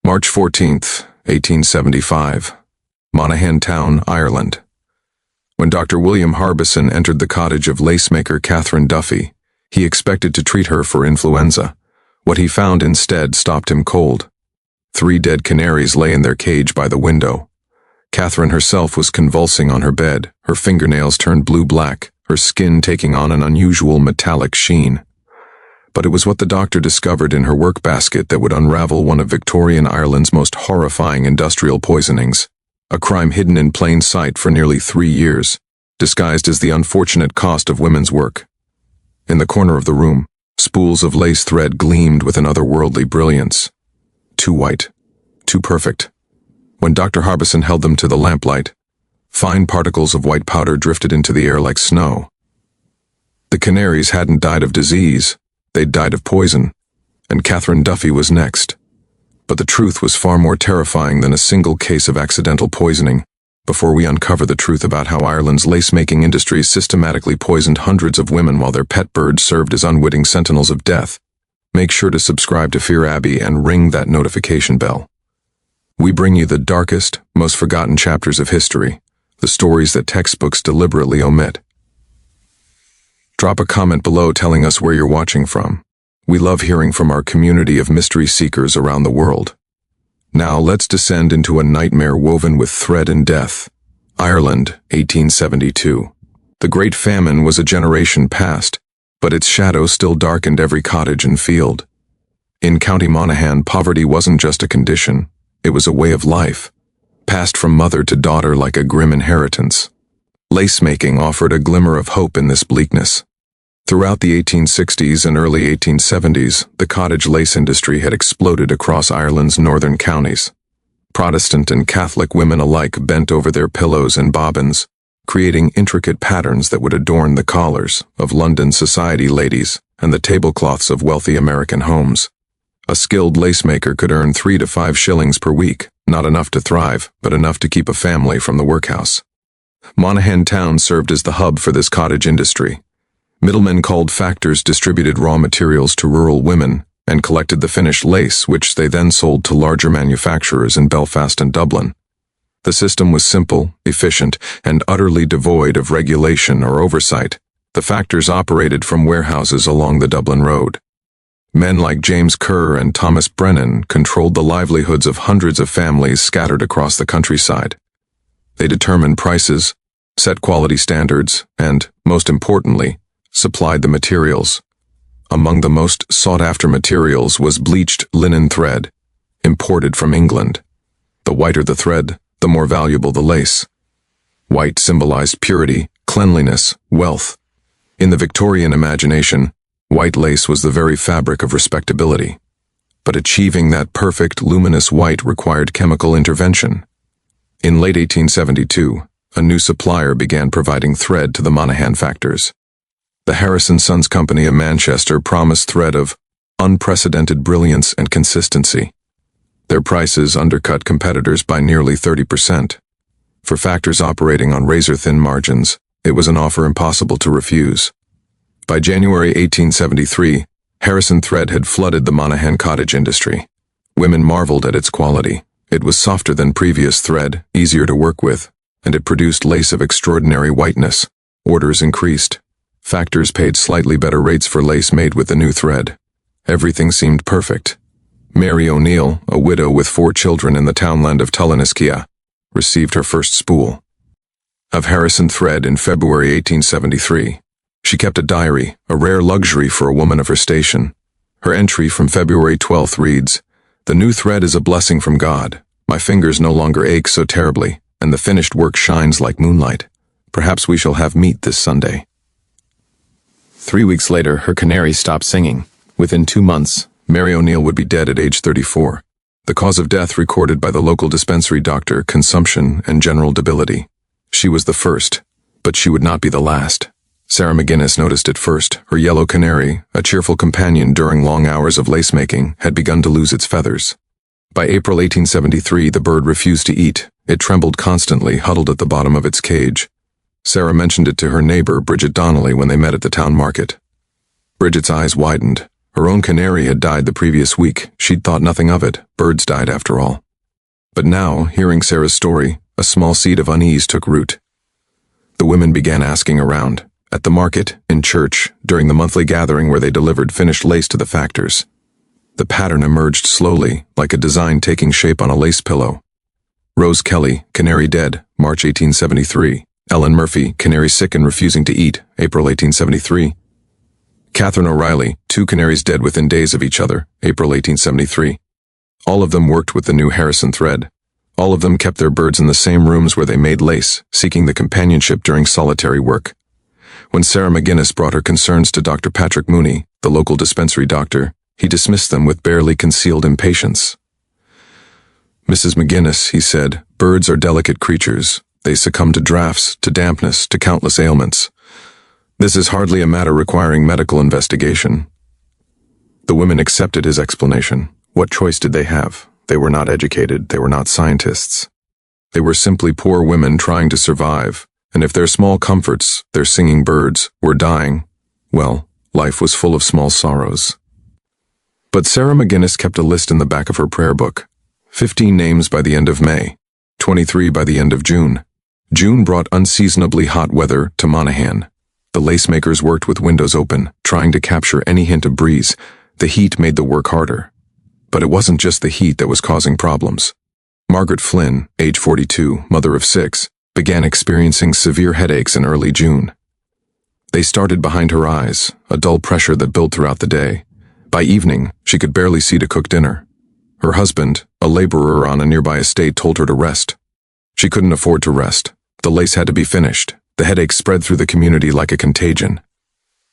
March 14th, 1875. Monaghan Town, Ireland. When Dr. William Harbison entered the cottage of lacemaker Catherine Duffy, he expected to treat her for influenza. What he found instead stopped him cold. 3 dead canaries lay in their cage by the window. Catherine herself was convulsing on her bed, her fingernails turned blue-black, her skin taking on an unusual metallic sheen. But it was what the doctor discovered in her work basket that would unravel one of Victorian Ireland's most horrifying industrial poisonings, a crime hidden in plain sight for nearly 3 years, disguised as the unfortunate cost of women's work. In the corner of the room, spools of lace thread gleamed with an otherworldly brilliance. Too white, too perfect. When Dr. Harbison held them to the lamplight, fine particles of white powder drifted into the air like snow. The canaries hadn't died of disease, they'd died of poison, and Catherine Duffy was next. But the truth was far more terrifying than a single case of accidental poisoning. Before we uncover the truth about how Ireland's lace-making industry systematically poisoned hundreds of women while their pet birds served as unwitting sentinels of death, make sure to subscribe to Fear Abbey and ring that notification bell. We bring you the darkest, most forgotten chapters of history, the stories that textbooks deliberately omit. Drop a comment below telling us where you're watching from. We love hearing from our community of mystery seekers around the world. Now let's descend into a nightmare woven with thread and death. Ireland, 1872. The Great Famine was a generation past, but its shadow still darkened every cottage and field. In County Monaghan, poverty wasn't just a condition, it was a way of life, passed from mother to daughter like a grim inheritance. Lace-making offered a glimmer of hope in this bleakness. Throughout the 1860s and early 1870s, the cottage lace industry had exploded across Ireland's northern counties. Protestant and Catholic women alike bent over their pillows and bobbins, creating intricate patterns that would adorn the collars of London society ladies and the tablecloths of wealthy American homes. A skilled lacemaker could earn 3 to 5 shillings per week, not enough to thrive, but enough to keep a family from the workhouse. Monaghan Town served as the hub for this cottage industry. Middlemen called factors distributed raw materials to rural women and collected the finished lace, which they then sold to larger manufacturers in Belfast and Dublin. The system was simple, efficient, and utterly devoid of regulation or oversight. The factors operated from warehouses along the Dublin Road. Men like James Kerr and Thomas Brennan controlled the livelihoods of hundreds of families scattered across the countryside. They determined prices, set quality standards, and, most importantly, supplied the materials. Among the most sought-after materials was bleached linen thread, imported from England. The whiter the thread, the more valuable the lace. White symbolized purity, cleanliness, wealth. In the Victorian imagination, white lace was the very fabric of respectability. But achieving that perfect, luminous white required chemical intervention. In late 1872, a new supplier began providing thread to the Monaghan factors. The Harrison Sons Company of Manchester promised thread of unprecedented brilliance and consistency. Their prices undercut competitors by nearly 30%. For factors operating on razor-thin margins, it was an offer impossible to refuse. By January 1873, Harrison thread had flooded the Monaghan cottage industry. Women marveled at its quality. It was softer than previous thread, easier to work with, and it produced lace of extraordinary whiteness. Orders increased. Factors paid slightly better rates for lace made with the new thread. Everything seemed perfect. Mary O'Neill, a widow with 4 children in the townland of Tulliniskia, received her first spool of Harrison thread in February 1873. She kept a diary, a rare luxury for a woman of her station. Her entry from February 12th reads, "The new thread is a blessing from God. My fingers no longer ache so terribly, and the finished work shines like moonlight. Perhaps we shall have meat this Sunday." 3 weeks later, her canaries stopped singing. Within 2 months, Mary O'Neill would be dead at age 34. The cause of death recorded by the local dispensary doctor, consumption and general debility. She was the first, but she would not be the last. Sarah McGuinness noticed it first. Her yellow canary, a cheerful companion during long hours of lace-making, had begun to lose its feathers. By April 1873, the bird refused to eat. It trembled constantly, huddled at the bottom of its cage. Sarah mentioned it to her neighbor, Bridget Donnelly, when they met at the town market. Bridget's eyes widened. Her own canary had died the previous week. She'd thought nothing of it. Birds died after all. But now, hearing Sarah's story, a small seed of unease took root. The women began asking around, at the market, in church, during the monthly gathering where they delivered finished lace to the factors. The pattern emerged slowly, like a design taking shape on a lace pillow. Rose Kelly, canary dead, March 1873. Ellen Murphy, canary sick and refusing to eat, April 1873. Catherine O'Reilly, 2 canaries dead within days of each other, April 1873. All of them worked with the new Harrison thread. All of them kept their birds in the same rooms where they made lace, seeking the companionship during solitary work. When Sarah McGuinness brought her concerns to Dr. Patrick Mooney, the local dispensary doctor, he dismissed them with barely concealed impatience. "Mrs. McGuinness," he said, "birds are delicate creatures. They succumb to drafts, to dampness, to countless ailments. This is hardly a matter requiring medical investigation." The women accepted his explanation. What choice did they have? They were not educated, they were not scientists. They were simply poor women trying to survive, and if their small comforts, their singing birds, were dying, well, life was full of small sorrows. But Sarah McGuinness kept a list in the back of her prayer book. 15 names by the end of May, 23 by the end of June. June brought unseasonably hot weather to Monaghan. The lacemakers worked with windows open, trying to capture any hint of breeze. The heat made the work harder. But it wasn't just the heat that was causing problems. Margaret Flynn, age 42, mother of 6, began experiencing severe headaches in early June. They started behind her eyes, a dull pressure that built throughout the day. By evening, she could barely see to cook dinner. Her husband, a laborer on a nearby estate, told her to rest. She couldn't afford to rest. The lace had to be finished. The headache spread through the community like a contagion.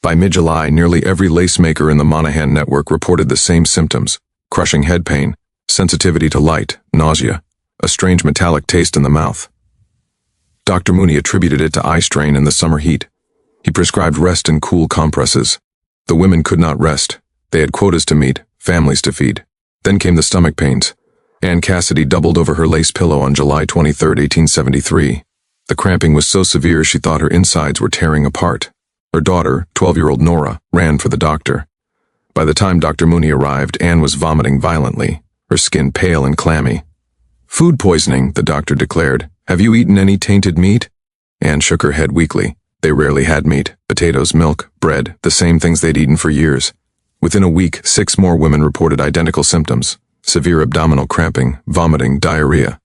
By mid-July, nearly every lacemaker in the Monaghan network reported the same symptoms: crushing head pain, sensitivity to light, nausea, a strange metallic taste in the mouth. Dr. Mooney attributed it to eye strain and the summer heat. He prescribed rest and cool compresses. The women could not rest. They had quotas to meet, families to feed. Then came the stomach pains. Anne Cassidy doubled over her lace pillow on July 23, 1873. The cramping was so severe she thought her insides were tearing apart. Her daughter, 12-year-old Nora, ran for the doctor. By the time Dr. Mooney arrived, Anne was vomiting violently, her skin pale and clammy. "Food poisoning," the doctor declared. "Have you eaten any tainted meat?" Anne shook her head weakly. They rarely had meat: potatoes, milk, bread, the same things they'd eaten for years. Within a week, 6 more women reported identical symptoms: severe abdominal cramping, vomiting, diarrhea.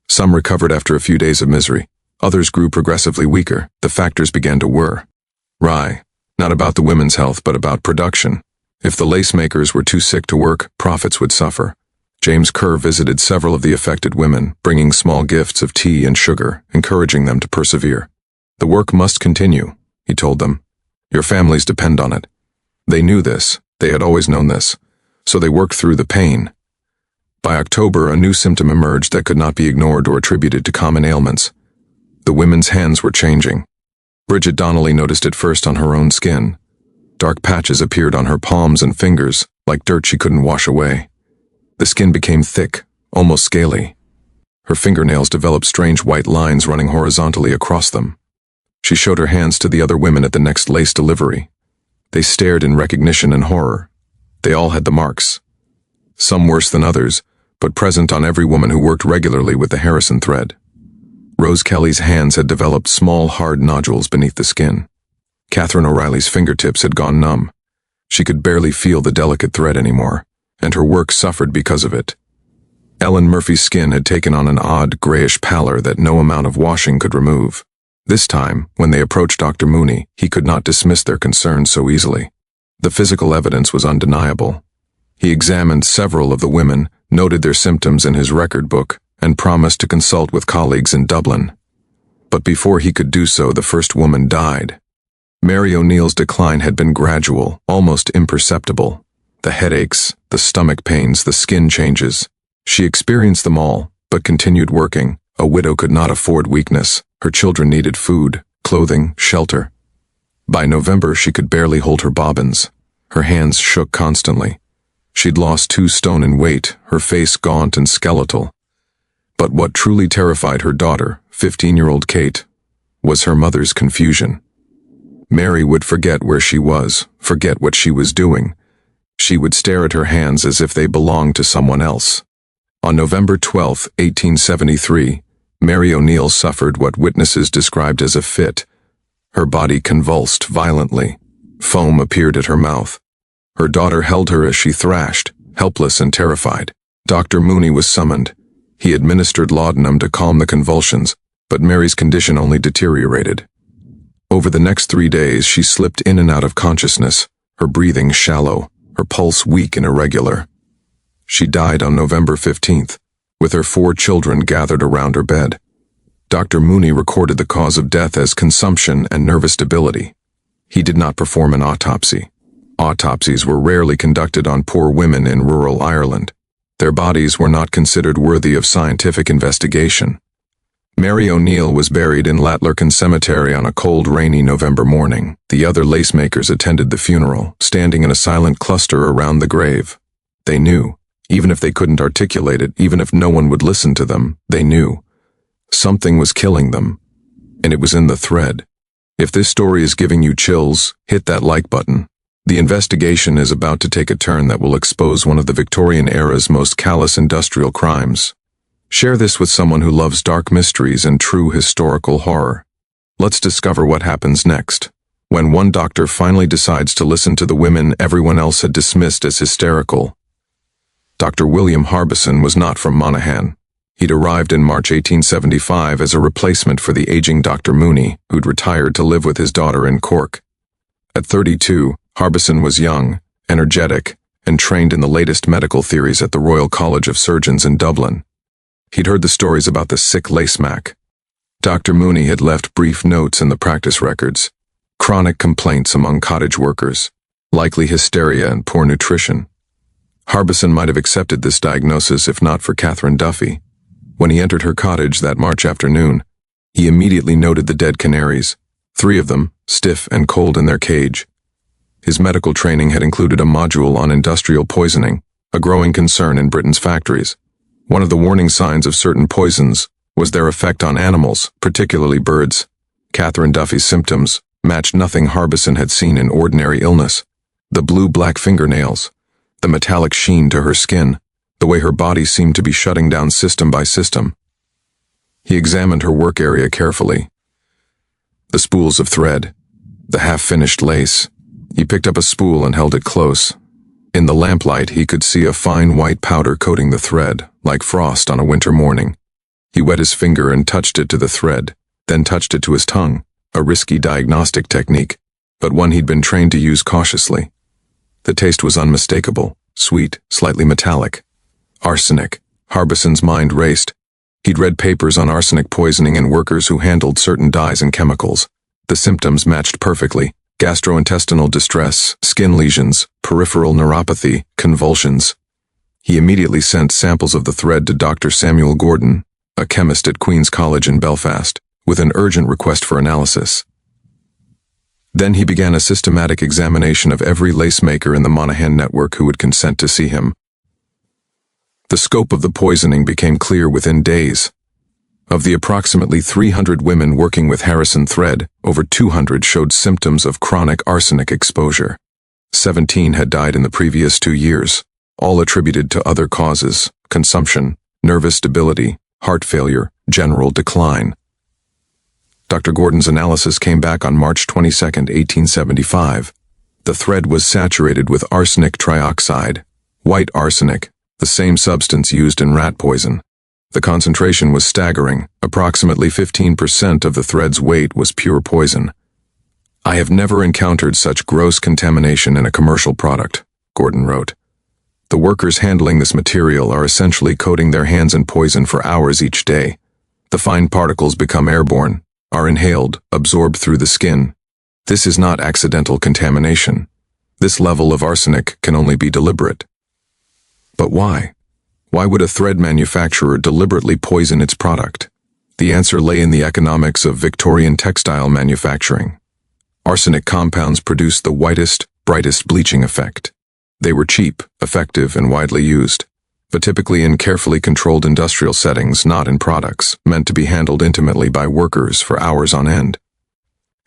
Some recovered after a few days of misery. Others grew progressively weaker. The factors began to whir. Not about the women's health, but about production. If the lacemakers were too sick to work, profits would suffer. James Kerr visited several of the affected women, bringing small gifts of tea and sugar, encouraging them to persevere. "The work must continue," he told them. "Your families depend on it." They knew this. They had always known this. So they worked through the pain. By October, a new symptom emerged that could not be ignored or attributed to common ailments. The women's hands were changing. Bridget Donnelly noticed it first on her own skin. Dark patches appeared on her palms and fingers, like dirt she couldn't wash away. The skin became thick, almost scaly. Her fingernails developed strange white lines running horizontally across them. She showed her hands to the other women at the next lace delivery. They stared in recognition and horror. They all had the marks. Some worse than others, but present on every woman who worked regularly with the Harrison thread. Rose Kelly's hands had developed small, hard nodules beneath the skin. Catherine O'Reilly's fingertips had gone numb. She could barely feel the delicate thread anymore, and her work suffered because of it. Ellen Murphy's skin had taken on an odd, grayish pallor that no amount of washing could remove. This time, when they approached Dr. Mooney, he could not dismiss their concerns so easily. The physical evidence was undeniable. He examined several of the women, noted their symptoms in his record book, and promised to consult with colleagues in Dublin. But before he could do so, the first woman died. Mary O'Neill's decline had been gradual, almost imperceptible. The headaches, the stomach pains, the skin changes. She experienced them all, but continued working. A widow could not afford weakness. Her children needed food, clothing, shelter. By November, she could barely hold her bobbins. Her hands shook constantly. She'd lost 2 stone in weight, her face gaunt and skeletal. But what truly terrified her daughter, 15-year-old Kate, was her mother's confusion. Mary would forget where she was, forget what she was doing. She would stare at her hands as if they belonged to someone else. On November 12, 1873, Mary O'Neill suffered what witnesses described as a fit. Her body convulsed violently. Foam appeared at her mouth. Her daughter held her as she thrashed, helpless and terrified. Dr. Mooney was summoned. He administered laudanum to calm the convulsions, but Mary's condition only deteriorated. Over the next 3 days, she slipped in and out of consciousness, her breathing shallow, her pulse weak and irregular. She died on November 15th, with her 4 children gathered around her bed. Dr. Mooney recorded the cause of death as consumption and nervous debility. He did not perform an autopsy. Autopsies were rarely conducted on poor women in rural Ireland. Their bodies were not considered worthy of scientific investigation. Mary O'Neill was buried in Latlerkin Cemetery on a cold, rainy November morning. The other lacemakers attended the funeral, standing in a silent cluster around the grave. They knew, even if they couldn't articulate it, even if no one would listen to them, they knew. Something was killing them, and it was in the thread. If this story is giving you chills, hit that like button. The investigation is about to take a turn that will expose one of the Victorian era's most callous industrial crimes. Share this with someone who loves dark mysteries and true historical horror. Let's discover what happens next, when one doctor finally decides to listen to the women everyone else had dismissed as hysterical. Dr. William Harbison was not from Monaghan. He'd arrived in March 1875 as a replacement for the aging Dr. Mooney, who'd retired to live with his daughter in Cork. At 32, Harbison was young, energetic, and trained in the latest medical theories at the Royal College of Surgeons in Dublin. He'd heard the stories about the sick lacemac. Dr. Mooney had left brief notes in the practice records. Chronic complaints among cottage workers, likely hysteria and poor nutrition. Harbison might have accepted this diagnosis if not for Catherine Duffy. When he entered her cottage that March afternoon, he immediately noted the dead canaries, 3 of them, stiff and cold in their cage. His medical training had included a module on industrial poisoning, a growing concern in Britain's factories. One of the warning signs of certain poisons was their effect on animals, particularly birds. Catherine Duffy's symptoms matched nothing Harbison had seen in ordinary illness. The blue-black fingernails, the metallic sheen to her skin, the way her body seemed to be shutting down system by system. He examined her work area carefully. The spools of thread, the half-finished lace. He picked up a spool and held it close. In the lamplight, he could see a fine white powder coating the thread, like frost on a winter morning. He wet his finger and touched it to the thread, then touched it to his tongue, a risky diagnostic technique, but one he'd been trained to use cautiously. The taste was unmistakable, sweet, slightly metallic. Arsenic. Harbison's mind raced. He'd read papers on arsenic poisoning and workers who handled certain dyes and chemicals. The symptoms matched perfectly. Gastrointestinal distress, skin lesions, peripheral neuropathy, convulsions. He immediately sent samples of the thread to Dr. Samuel Gordon, a chemist at Queen's College in Belfast, with an urgent request for analysis. Then he began a systematic examination of every lacemaker in the Monaghan network who would consent to see him. The scope of the poisoning became clear within days. Of the approximately 300 women working with Harrison thread, over 200 showed symptoms of chronic arsenic exposure. 17 had died in the previous 2 years, all attributed to other causes: consumption, nervous debility, heart failure, general decline. Dr. Gordon's analysis came back on March 22, 1875. The thread was saturated with arsenic trioxide, white arsenic, the same substance used in rat poison. The concentration was staggering. Approximately 15% of the thread's weight was pure poison. "I have never encountered such gross contamination in a commercial product," Gordon wrote. "The workers handling this material are essentially coating their hands in poison for hours each day. The fine particles become airborne, are inhaled, absorbed through the skin. This is not accidental contamination. This level of arsenic can only be deliberate." But why? Why would a thread manufacturer deliberately poison its product? The answer lay in the economics of Victorian textile manufacturing. Arsenic compounds produced the whitest, brightest bleaching effect. They were cheap, effective, and widely used, but typically in carefully controlled industrial settings, not in products meant to be handled intimately by workers for hours on end.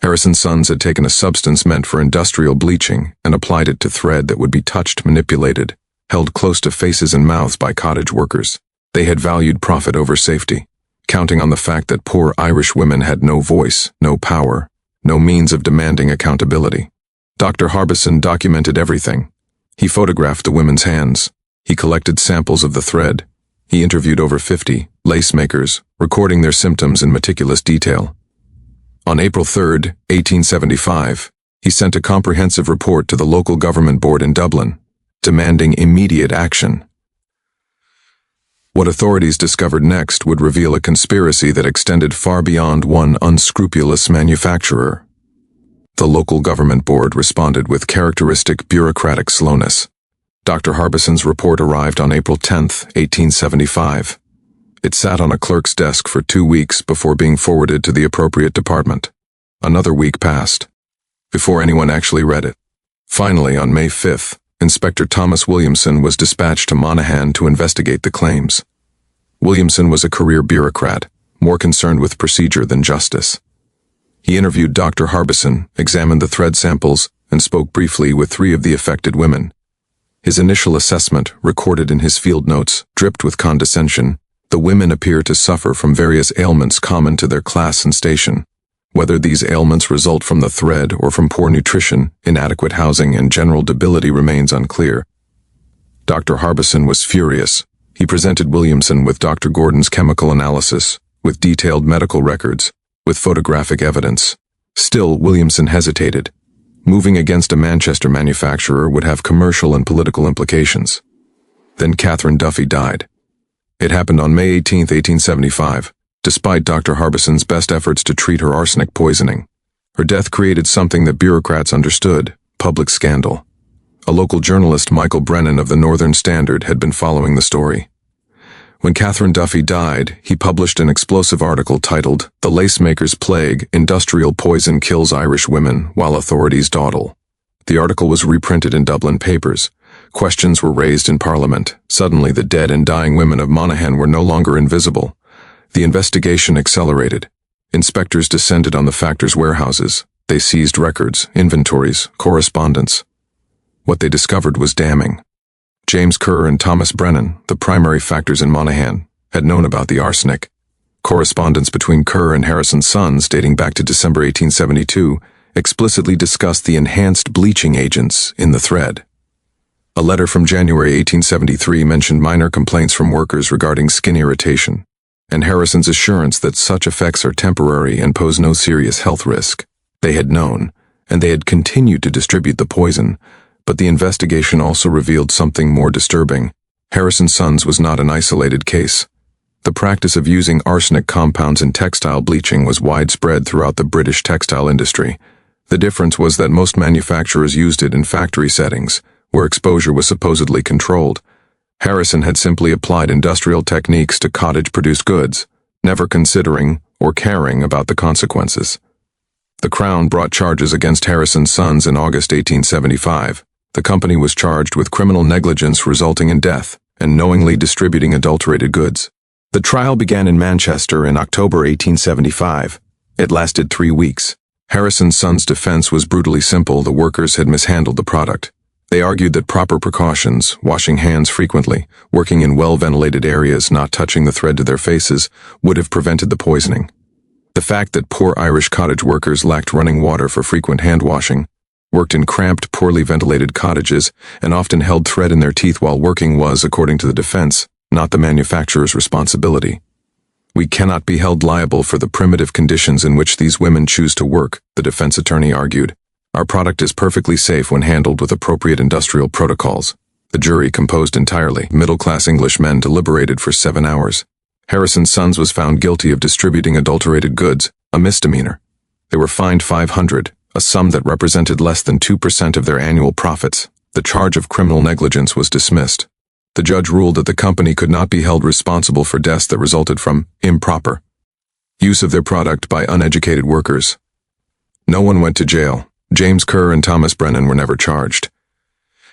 Harrison's sons had taken a substance meant for industrial bleaching and applied it to thread that would be touched, manipulated, held close to faces and mouths by cottage workers. They had valued profit over safety, counting on the fact that poor Irish women had no voice, no power, no means of demanding accountability. Dr. Harbison documented everything. He photographed the women's hands. He collected samples of the thread. He interviewed over 50 lace makers, recording their symptoms in meticulous detail. On April 3, 1875, he sent a comprehensive report to the local government board in Dublin, demanding immediate action. What authorities discovered next would reveal a conspiracy that extended far beyond one unscrupulous manufacturer. The local government board responded with characteristic bureaucratic slowness. Dr. Harbison's report arrived on April 10, 1875. It sat on a clerk's desk for 2 weeks before being forwarded to the appropriate department. Another week passed before anyone actually read it. Finally, on May 5th, Inspector Thomas Williamson was dispatched to Monaghan to investigate the claims. Williamson was a career bureaucrat, more concerned with procedure than justice. He interviewed Dr. Harbison, examined the thread samples, and spoke briefly with 3 of the affected women. His initial assessment, recorded in his field notes, dripped with condescension. The women appear to suffer from various ailments common to their class and station. Whether these ailments result from the thread or from poor nutrition, inadequate housing, and general debility remains unclear. Dr. Harbison was furious. He presented Williamson with Dr. Gordon's chemical analysis, with detailed medical records, with photographic evidence. Still, Williamson hesitated. Moving against a Manchester manufacturer would have commercial and political implications. Then Catherine Duffy died. It happened on May 18, 1875. Despite Dr. Harbison's best efforts to treat her arsenic poisoning, her death created something that bureaucrats understood: public scandal. A local journalist, Michael Brennan of the Northern Standard, had been following the story. When Catherine Duffy died, he published an explosive article titled, "The Lacemaker's Plague: Industrial Poison Kills Irish Women While Authorities Dawdle." The article was reprinted in Dublin papers. Questions were raised in Parliament. Suddenly, the dead and dying women of Monaghan were no longer invisible. The investigation accelerated. Inspectors descended on the factor's warehouses. They seized records, inventories, correspondence. What they discovered was damning. James Kerr and Thomas Brennan, the primary factors in Monaghan, had known about the arsenic. Correspondence between Kerr and Harrison's sons, dating back to December 1872, explicitly discussed the enhanced bleaching agents in the thread. A letter from January 1873 mentioned minor complaints from workers regarding skin irritation, and Harrison's assurance that such effects are temporary and pose no serious health risk. They had known, and they had continued to distribute the poison, but the investigation also revealed something more disturbing. Harrison's sons was not an isolated case. The practice of using arsenic compounds in textile bleaching was widespread throughout the British textile industry. The difference was that most manufacturers used it in factory settings, where exposure was supposedly controlled. Harrison had simply applied industrial techniques to cottage-produced goods, never considering or caring about the consequences. The Crown brought charges against Harrison's sons in August 1875. The company was charged with criminal negligence resulting in death and knowingly distributing adulterated goods. The trial began in Manchester in October 1875. It lasted 3 weeks. Harrison's sons' defense was brutally simple: the workers had mishandled the product. They argued that proper precautions, washing hands frequently, working in well-ventilated areas, not touching the thread to their faces, would have prevented the poisoning. The fact that poor Irish cottage workers lacked running water for frequent hand washing, worked in cramped, poorly ventilated cottages, and often held thread in their teeth while working was, according to the defense, not the manufacturer's responsibility. "We cannot be held liable for the primitive conditions in which these women choose to work," the defense attorney argued. "Our product is perfectly safe when handled with appropriate industrial protocols." The jury, composed entirely middle-class English men, deliberated for 7 hours. Harrison's sons was found guilty of distributing adulterated goods, a misdemeanor. They were fined $500, a sum that represented less than 2% of their annual profits. The charge of criminal negligence was dismissed. The judge ruled that the company could not be held responsible for deaths that resulted from improper use of their product by uneducated workers. No one went to jail. James Kerr and Thomas Brennan were never charged.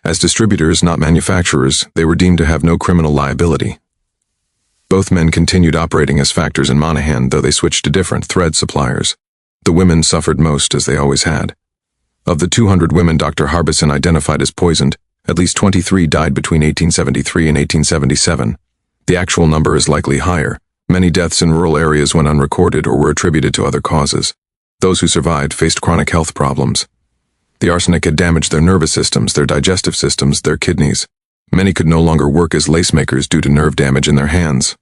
As distributors, not manufacturers, they were deemed to have no criminal liability. Both men continued operating as factors in Monaghan, though they switched to different thread suppliers. The women suffered most, as they always had. Of the 200 women Dr. Harbison identified as poisoned, at least 23 died between 1873 and 1877. The actual number is likely higher. Many deaths in rural areas went unrecorded or were attributed to other causes. Those who survived faced chronic health problems. The arsenic had damaged their nervous systems, their digestive systems, their kidneys. Many could no longer work as lacemakers due to nerve damage in their hands.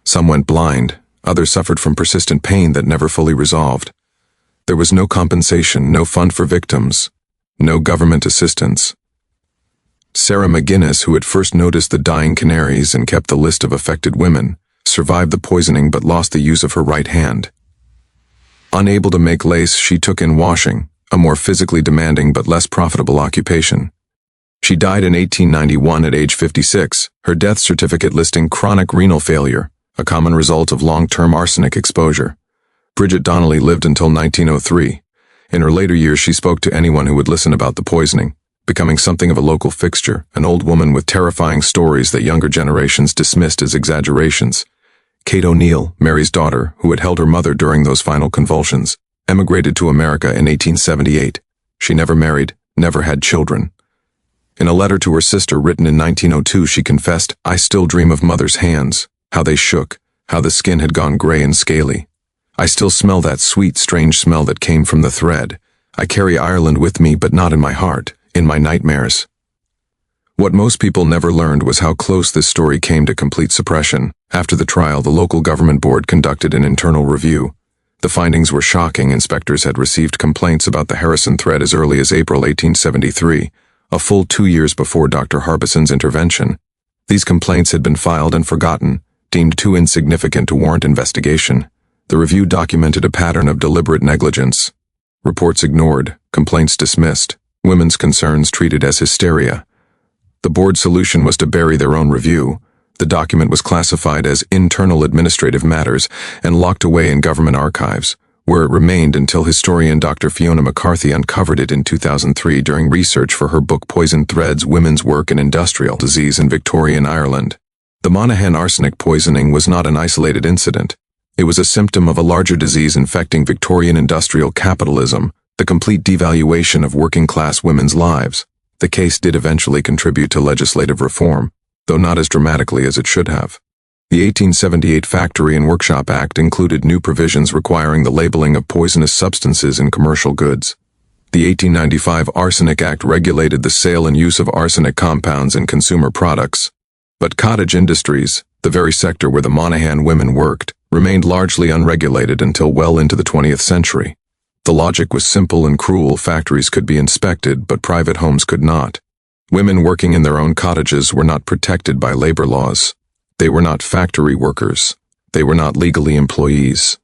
Some went blind. Others suffered from persistent pain that never fully resolved. There was no compensation, no fund for victims, no government assistance. Sarah McGuinness, who had first noticed the dying Canaries and kept the list of affected women, survived the poisoning but lost the use of her right hand. Unable to make lace, she took in washing, a more physically demanding but less profitable occupation. She died in 1891 at age 56, her death certificate listing chronic renal failure, a common result of long-term arsenic exposure. Bridget Donnelly lived until 1903. In her later years, she spoke to anyone who would listen about the poisoning, becoming something of a local fixture, an old woman with terrifying stories that younger generations dismissed as exaggerations. Kate O'Neill, Mary's daughter, who had held her mother during those final convulsions, emigrated to America in 1878. She never married, never had children. In a letter to her sister written in 1902, she confessed, "I still dream of Mother's hands, how they shook, how the skin had gone gray and scaly. I still smell that sweet, strange smell that came from the thread. I carry Ireland with me, but not in my heart, in my nightmares." What most people never learned was how close this story came to complete suppression. After the trial, the local government board conducted an internal review. The findings were shocking. Inspectors had received complaints about the Harrison thread as early as April 1873, a full 2 years before Dr. Harbison's intervention. These complaints had been filed and forgotten, deemed too insignificant to warrant investigation. The review documented a pattern of deliberate negligence. Reports ignored, complaints dismissed, women's concerns treated as hysteria. The board's solution was to bury their own review. The document was classified as internal administrative matters and locked away in government archives, where it remained until historian Dr. Fiona McCarthy uncovered it in 2003 during research for her book Poison Threads: Women's Work in Industrial Disease in Victorian Ireland. The Monaghan arsenic poisoning was not an isolated incident. It was a symptom of a larger disease infecting Victorian industrial capitalism, the complete devaluation of working-class women's lives. The case did eventually contribute to legislative reform, though not as dramatically as it should have. The 1878 Factory and Workshop Act included new provisions requiring the labeling of poisonous substances in commercial goods. The 1895 Arsenic Act regulated the sale and use of arsenic compounds in consumer products. But cottage industries, the very sector where the Monaghan women worked, remained largely unregulated until well into the 20th century. The logic was simple and cruel. Factories could be inspected, but private homes could not. Women working in their own cottages were not protected by labor laws. They were not factory workers. They were not legally employees.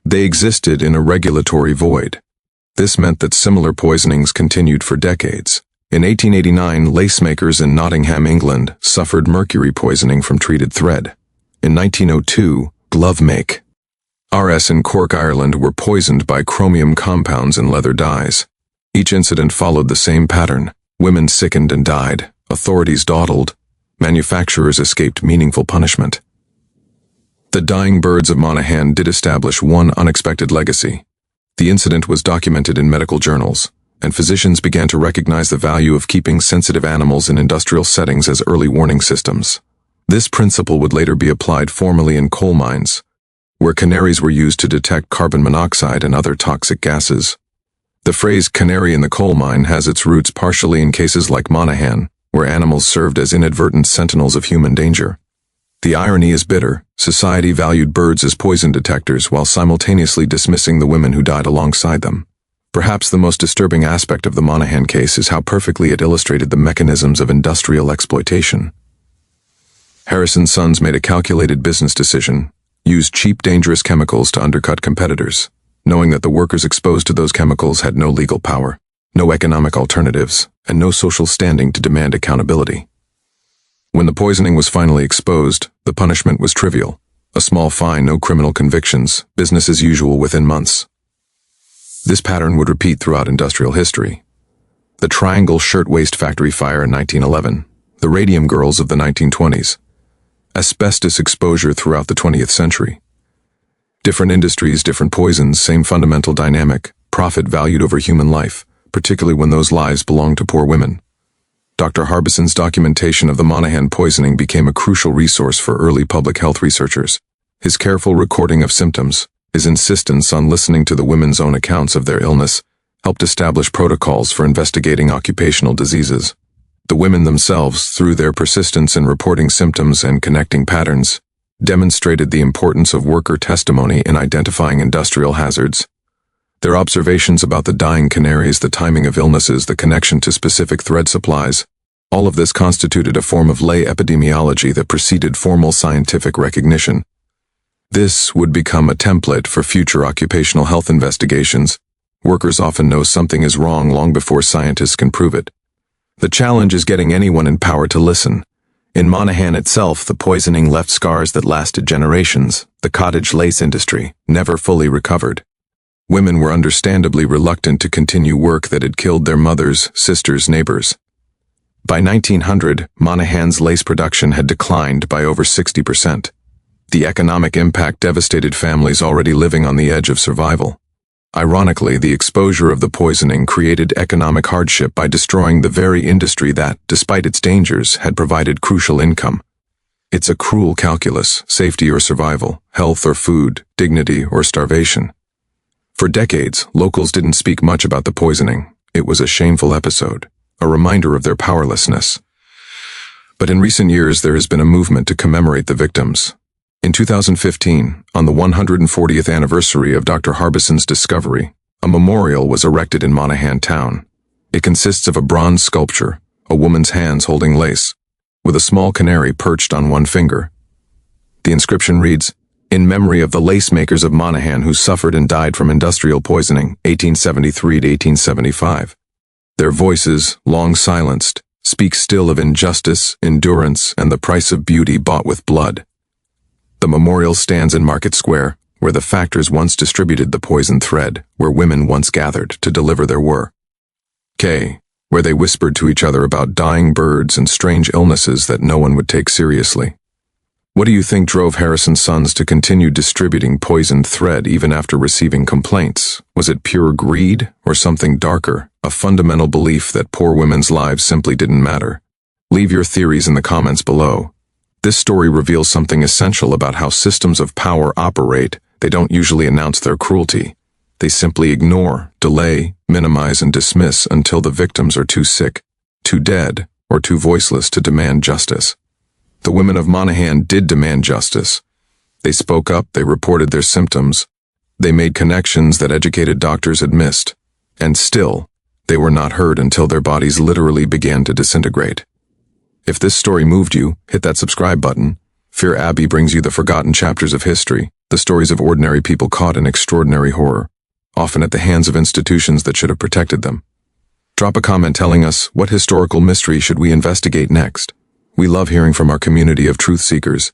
They existed in a regulatory void. This meant that similar poisonings continued for decades. In 1889, lacemakers in Nottingham, England, suffered mercury poisoning from treated thread. In 1902, glove make RS in Cork, Ireland, were poisoned by chromium compounds in leather dyes. Each incident followed the same pattern. Women sickened and died. Authorities dawdled. Manufacturers escaped meaningful punishment. The dying birds of Monaghan did establish one unexpected legacy. The incident was documented in medical journals, and physicians began to recognize the value of keeping sensitive animals in industrial settings as early warning systems. This principle would later be applied formally in coal mines, where canaries were used to detect carbon monoxide and other toxic gases. The phrase "canary in the coal mine" has its roots partially in cases like Monaghan, where animals served as inadvertent sentinels of human danger. The irony is bitter. Society valued birds as poison detectors while simultaneously dismissing the women who died alongside them. Perhaps the most disturbing aspect of the Monaghan case is how perfectly it illustrated the mechanisms of industrial exploitation. Harrison's sons made a calculated business decision: use cheap, dangerous chemicals to undercut competitors, knowing that the workers exposed to those chemicals had no legal power, no economic alternatives, and no social standing to demand accountability. When the poisoning was finally exposed, the punishment was trivial. A small fine, no criminal convictions, business as usual within months. This pattern would repeat throughout industrial history. The Triangle Shirtwaist Factory fire in 1911, the Radium Girls of the 1920s, asbestos exposure throughout the 20th century. Different industries, different poisons, same fundamental dynamic, profit valued over human life, particularly when those lives belong to poor women. Dr. Harbison's documentation of the Monaghan poisoning became a crucial resource for early public health researchers. His careful recording of symptoms, his insistence on listening to the women's own accounts of their illness, helped establish protocols for investigating occupational diseases. The women themselves, through their persistence in reporting symptoms and connecting patterns, demonstrated the importance of worker testimony in identifying industrial hazards. Their observations about the dying canaries, the timing of illnesses, the connection to specific thread supplies, all of this constituted a form of lay epidemiology that preceded formal scientific recognition. This would become a template for future occupational health investigations. Workers often know something is wrong long before scientists can prove it. The challenge is getting anyone in power to listen. In Monaghan itself, the poisoning left scars that lasted generations. The cottage lace industry never fully recovered. Women were understandably reluctant to continue work that had killed their mothers, sisters, neighbors. By 1900, Monaghan's lace production had declined by over 60%. The economic impact devastated families already living on the edge of survival. Ironically, the exposure of the poisoning created economic hardship by destroying the very industry that, despite its dangers, had provided crucial income. It's a cruel calculus: safety or survival, health or food, dignity or starvation. For decades, locals didn't speak much about the poisoning. It was a shameful episode, a reminder of their powerlessness. But in recent years, there has been a movement to commemorate the victims. In 2015, on the 140th anniversary of Dr. Harbison's discovery, a memorial was erected in Monaghan town. It consists of a bronze sculpture, a woman's hands holding lace, with a small canary perched on one finger. The inscription reads, "In memory of the lace makers of Monaghan who suffered and died from industrial poisoning, 1873 to 1875. Their voices, long silenced, speak still of injustice, endurance, and the price of beauty bought with blood." The memorial stands in Market Square, where the factors once distributed the poisoned thread, where women once gathered to deliver their work, where they whispered to each other about dying birds and strange illnesses that no one would take seriously. What do you think drove Harrison's sons to continue distributing poisoned thread even after receiving complaints? Was it pure greed or something darker, a fundamental belief that poor women's lives simply didn't matter? Leave your theories in the comments below. This story reveals something essential about how systems of power operate. They don't usually announce their cruelty. They simply ignore, delay, minimize, and dismiss until the victims are too sick, too dead, or too voiceless to demand justice. The women of Monaghan did demand justice. They spoke up, they reported their symptoms, they made connections that educated doctors had missed, and still, they were not heard until their bodies literally began to disintegrate. If this story moved you, hit that subscribe button. Fear Abbey brings you the forgotten chapters of history, the stories of ordinary people caught in extraordinary horror, often at the hands of institutions that should have protected them. Drop a comment telling us, what historical mystery should we investigate next? We love hearing from our community of truth seekers.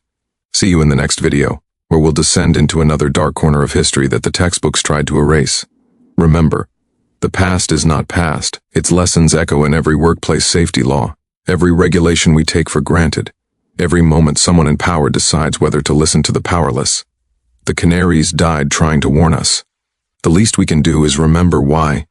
See you in the next video, where we'll descend into another dark corner of history that the textbooks tried to erase. Remember, the past is not past. Its lessons echo in every workplace safety law, every regulation we take for granted, every moment someone in power decides whether to listen to the powerless. The Canaries died trying to warn us. The least we can do is remember why,